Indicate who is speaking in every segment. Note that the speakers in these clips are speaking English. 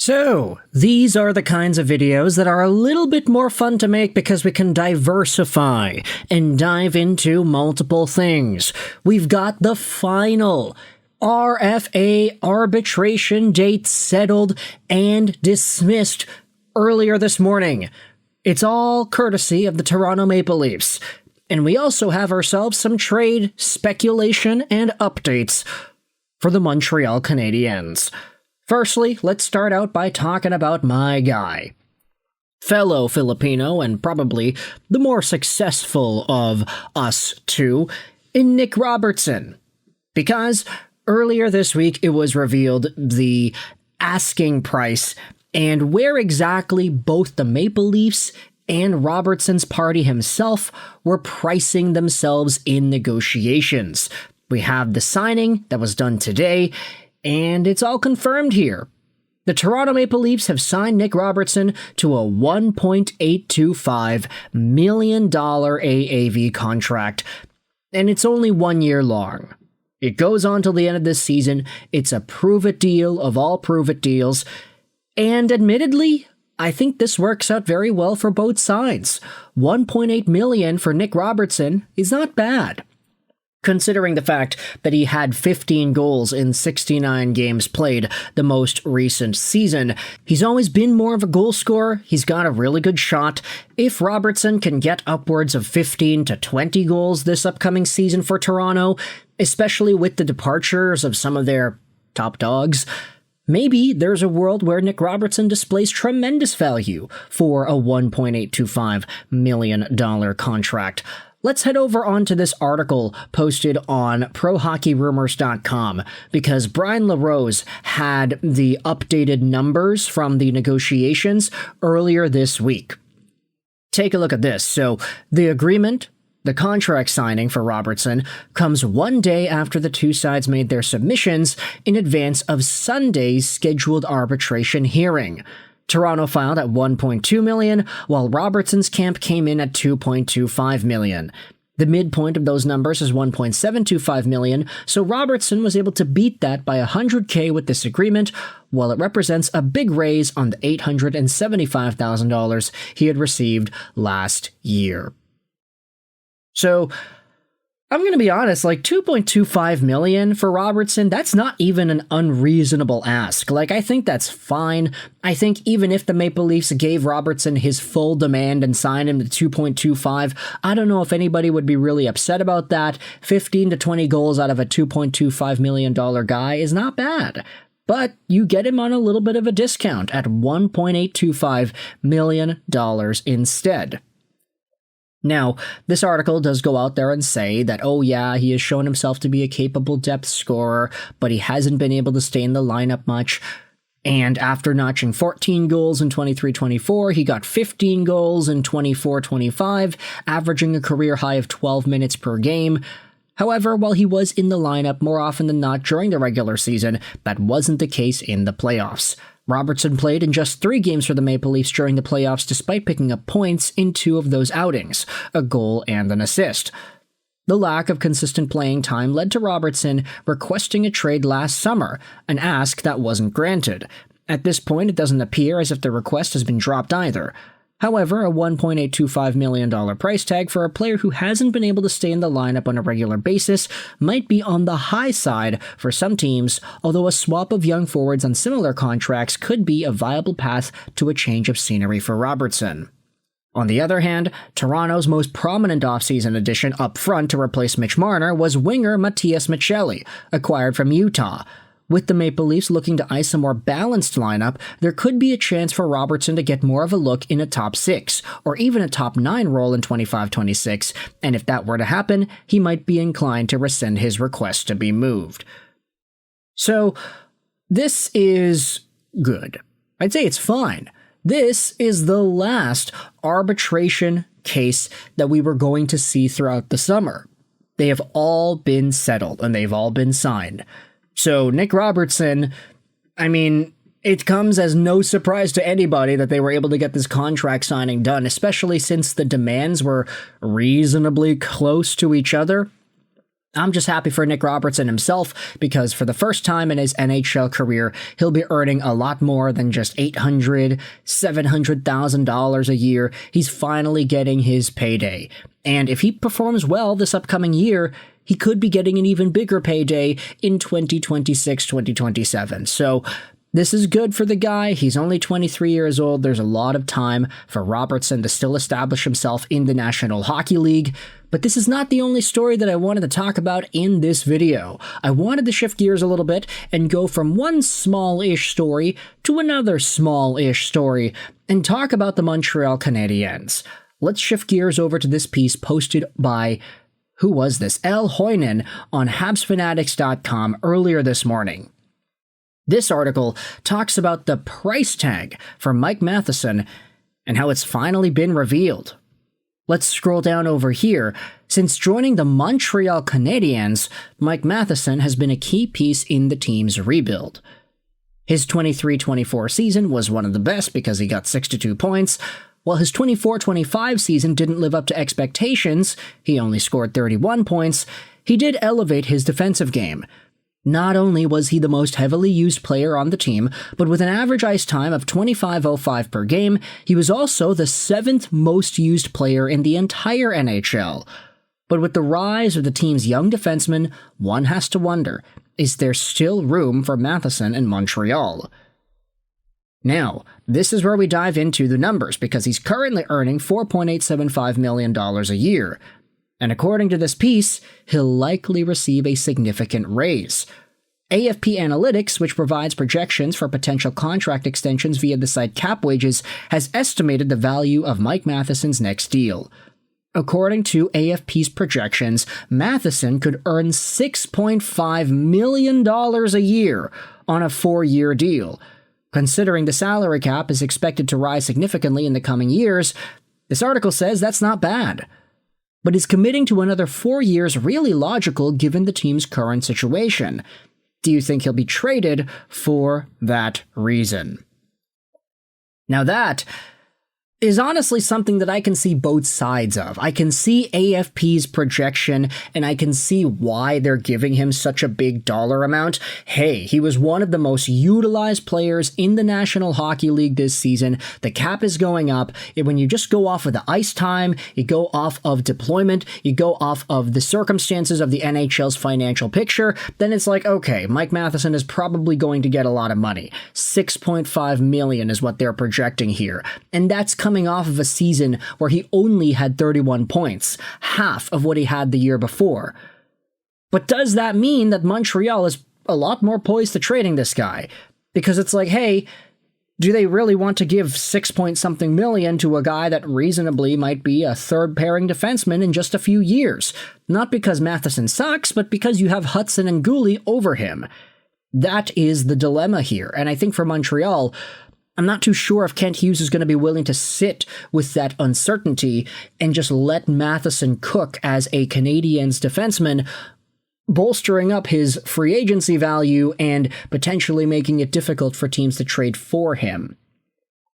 Speaker 1: So, these are the kinds of videos that are a little bit more fun to make because we can diversify and dive into multiple things. We've got the final RFA arbitration date settled and dismissed earlier this morning. It's all courtesy of the Toronto Maple Leafs. And we also have ourselves some trade speculation and updates for the Montreal Canadiens. Firstly, let's start out by talking about my guy. Fellow Filipino and probably the more successful of us two, in Nick Robertson. Because earlier this week it was revealed the asking price and where exactly both the Maple Leafs and Robertson's party himself were pricing themselves in negotiations. We have the signing that was done today, and it's all confirmed here. The Toronto Maple Leafs have signed Nick Robertson to a $1.825 million AAV contract, and it's only 1 year long. It goes on till the end of this season. It's a prove-it deal of all prove-it deals, and admittedly, I think this works out very well for both sides. $1.8 million for Nick Robertson is not bad, considering the fact that he had 15 goals in 69 games played the most recent season. He's always been more of a goal scorer. He's got a really good shot. If Robertson can get upwards of 15 to 20 goals this upcoming season for Toronto, especially with the departures of some of their top dogs, maybe there's a world where Nick Robertson displays tremendous value for a $1.825 million contract. Let's head over onto this article posted on ProHockeyRumours.com because Brian LaRose had the updated numbers from the negotiations earlier this week. Take a look at this. So, the agreement, the contract signing for Robertson, comes 1 day after the two sides made their submissions in advance of Sunday's scheduled arbitration hearing. Toronto filed at $1.2 million, while Robertson's camp came in at $2.25 million. The midpoint of those numbers is $1.725 million, so Robertson was able to beat that by $100K with this agreement, while it represents a big raise on the $875,000 he had received last year. So, I'm going to be honest, like $2.25 million for Robertson, that's not even an unreasonable ask. Like, I think that's fine. I think even if the Maple Leafs gave Robertson his full demand and signed him to 2.25, I don't know if anybody would be really upset about that. 15 to 20 goals out of a $2.25 million guy is not bad. But you get him on a little bit of a discount at $1.825 million instead. Now, this article does go out there and say that, oh yeah, he has shown himself to be a capable depth scorer, but he hasn't been able to stay in the lineup much. And after notching 14 goals in 23-24, he got 15 goals in 24-25, averaging a career high of 12 minutes per game. However, while he was in the lineup more often than not during the regular season, that wasn't the case in the playoffs. Robertson played in just 3 games for the Maple Leafs during the playoffs despite picking up points in 2 of those outings, a goal and an assist. The lack of consistent playing time led to Robertson requesting a trade last summer, an ask that wasn't granted. At this point, it doesn't appear as if the request has been dropped either. However, a $1.825 million price tag for a player who hasn't been able to stay in the lineup on a regular basis might be on the high side for some teams, although a swap of young forwards on similar contracts could be a viable path to a change of scenery for Robertson. On the other hand, Toronto's most prominent offseason addition up front to replace Mitch Marner was winger Matias Maccelli, acquired from Utah. With the Maple Leafs looking to ice a more balanced lineup, there could be a chance for Robertson to get more of a look in a top 6, or even a top 9 role in 25-26, and if that were to happen, he might be inclined to rescind his request to be moved. So, this is good. I'd say it's fine. This is the last arbitration case that we were going to see throughout the summer. They have all been settled, and they've all been signed. So, Nick Robertson, I mean, it comes as no surprise to anybody that they were able to get this contract signing done, especially since the demands were reasonably close to each other. I'm just happy for Nick Robertson himself because for the first time in his NHL career, he'll be earning a lot more than just $800,000, $700,000 a year. He's finally getting his payday. And if he performs well this upcoming year, he could be getting an even bigger payday in 2026, 2027. So this is good for the guy. He's only 23 years old. There's a lot of time for Robertson to still establish himself in the National Hockey League. But this is not the only story that I wanted to talk about in this video. I wanted to shift gears a little bit and go from one small-ish story to another small-ish story and talk about the Montreal Canadiens. Let's shift gears over to this piece posted by, who was this? L. Hoynen on HabsFanatics.com earlier this morning. This article talks about the price tag for Mike Matheson and how it's finally been revealed. Let's scroll down over here. Since joining the Montreal Canadiens, Mike Matheson has been a key piece in the team's rebuild. His 23-24 season was one of the best because he got 62 points, while his 24-25 season didn't live up to expectations, he only scored 31 points, he did elevate his defensive game. Not only was he the most heavily used player on the team, but with an average ice time of 25.05 per game, he was also the 7th most used player in the entire NHL. But with the rise of the team's young defensemen, one has to wonder, is there still room for Matheson in Montreal? Now, this is where we dive into the numbers, because he's currently earning $4.875 million a year. And according to this piece, he'll likely receive a significant raise. AFP Analytics, which provides projections for potential contract extensions via the site Cap Wages, has estimated the value of Mike Matheson's next deal. According to AFP's projections, Matheson could earn $6.5 million a year on a 4-year deal. Considering the salary cap is expected to rise significantly in the coming years, this article says that's not bad. But is committing to another 4 years really logical given the team's current situation? Do you think he'll be traded for that reason? Now that is honestly something that I can see both sides of. I can see AFP's projection, and I can see why they're giving him such a big dollar amount. Hey, he was one of the most utilized players in the National Hockey League this season. The cap is going up. When you just go off of the ice time, you go off of deployment, you go off of the circumstances of the NHL's financial picture, then it's like, okay, Mike Matheson is probably going to get a lot of money. $6.5 million is what they're projecting here. And that's coming off of a season where he only had 31 points, half of what he had the year before. But does that mean that Montreal is a lot more poised to trading this guy? Because it's like, hey, do they really want to give 6-point-something million to a guy that reasonably might be a third-pairing defenseman in just a few years? Not because Matheson sucks, but because you have Hudson and Gooley over him. That is the dilemma here, and I think for Montreal, I'm not too sure if Kent Hughes is going to be willing to sit with that uncertainty and just let Matheson cook as a Canadiens defenseman, bolstering up his free agency value and potentially making it difficult for teams to trade for him.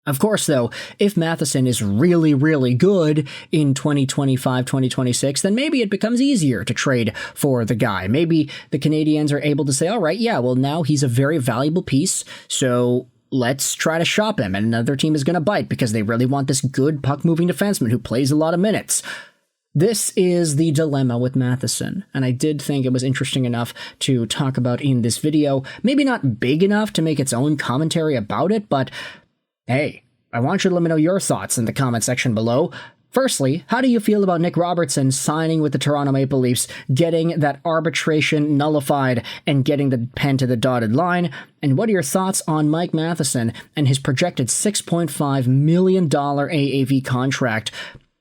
Speaker 1: Of course, though, if Matheson is really, really good in 2025, 2026, then maybe it becomes easier to trade for the guy. Maybe the Canadiens are able to say, all right, yeah, well, now he's a very valuable piece, so let's try to shop him, and another team is going to bite because they really want this good puck-moving defenseman who plays a lot of minutes. This is the dilemma with Matheson, and I did think it was interesting enough to talk about in this video. Maybe not big enough to make its own commentary about it, but hey, I want you to let me know your thoughts in the comment section below. Firstly, how do you feel about Nick Robertson signing with the Toronto Maple Leafs, getting that arbitration nullified, and getting the pen to the dotted line? And what are your thoughts on Mike Matheson and his projected $6.5 million AAV contract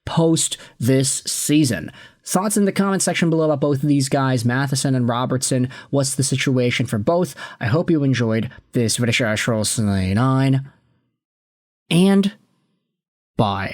Speaker 1: post this season? Thoughts in the comment section below about both of these guys, Matheson and Robertson. What's the situation for both? I hope you enjoyed this video. And bye.